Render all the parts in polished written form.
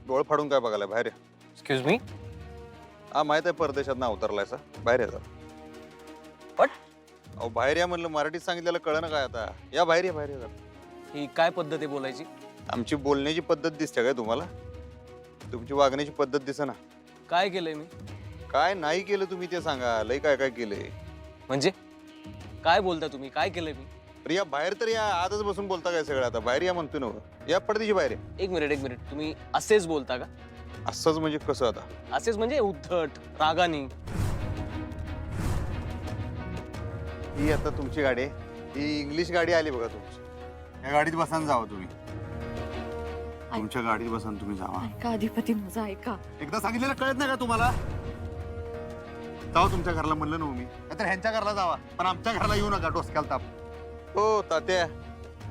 डोळ फाडून काय बघायला बाहेर या. Excuse me. हा माहित आहे परदेशात ना अवतरलायसा बाहेर या जरा. What? अहो बाहेर या म्हणलं मराठीत सांगितलेलं कळलं काय आता या बाहेर या बाहेर या जरा. ही काय पद्धत आहे बोलायची? आमची बोलण्याची पद्धत दिसते काय तुम्हाला तुमची वागण्याची पद्धत दिसे ना. काय केलंय मी? काय नाही केलं तुम्ही ते सांगा लय काय काय केलंय. म्हणजे काय बोलता तुम्ही? काय केलंय मी? तर या बाहेर तर या आजच बसून बोलता काय सगळं आता बाहेर या म्हणतो ना या पडदेशी बाहेर या. एक मिनिट तुम्ही असेच बोलता का? असंच म्हणजे कसं आता असेच म्हणजे उद्धट रागानी? ही आता तुमची गाडी आहे ही इंग्लिश गाडी आली बघा तुमची या गाडीत बसान जावं तुम्ही तुमच्या गाडीत बसान तुम्ही जावा. ऐका अधिपती माझा ऐका. एकदा सांगितलेलं कळत नाही का तुम्हाला जावा तुमच्या घराला म्हणलं ना मी नाहीतर ह्यांच्या घराला जावा पण आमच्या घराला येऊ नका डोसक्याला ताप. हो तात्या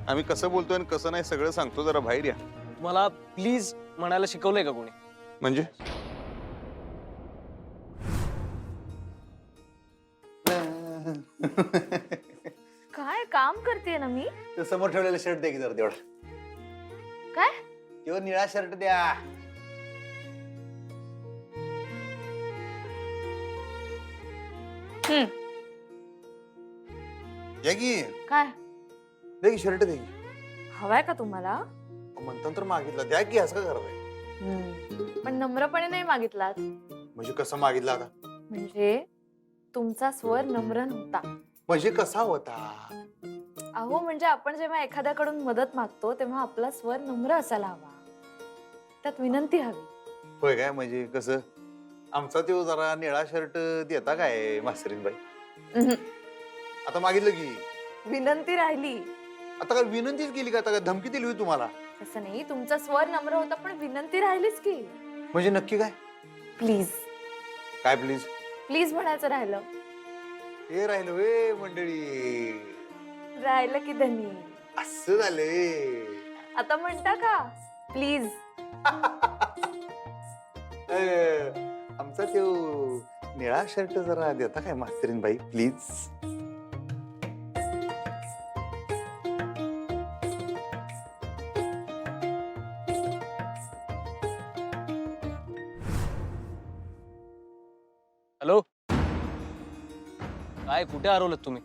आम्ही कसं बोलतोय आणि कसं नाही सगळं सांगतो जरा बाहेर या. मला प्लीज म्हणायला शिकवलंय का कोणी? म्हणजे काय काम करते ना मी? ते समोर ठेवलेलं शर्ट द्या की जरा तेवढा. काय? तेव्हा निळा शर्ट द्या. द्या की काय द्या की शर्ट द्या की. हवाय का तुम्हाला? म्हणतात तर मागितलं द्या की असं का करताय. पण नम्रपणे नाही मागितलात. म्हणजे कसं मागितलं आता म्हणजे तुमचा स्वर नम्र नव्हता. म्हणजे कसा होता. अहो म्हणजे आपण जेव्हा एखाद्याकडून मदत मागतो तेव्हा आपला स्वर नम्र असायला हवा. त्यात विनंती हवी. होय काय म्हणजे कसं आमचा तो जरा निळा शर्ट देता काय मास्तरीन बाई. आता मागितलं की विनंती राहिली. आता काय विनंतीच केली का आता काय धमकी दिली होती तुम्हाला. तसं नाही तुमचा स्वर नम्र होता पण विनंती राहिलीच की. म्हणजे नक्की काय प्लीज काय प्लीज प्लीज म्हणायचं राहिलं. हे राहिलं वे मंडळी राहिलं की धनी. असं झालंय. आता म्हणता का प्लीज? आमचा तो निळा शर्ट जरा देता काय मास्तरीन बाई प्लीज. हॅलो, काय कुठे हरवलं तुम्ही?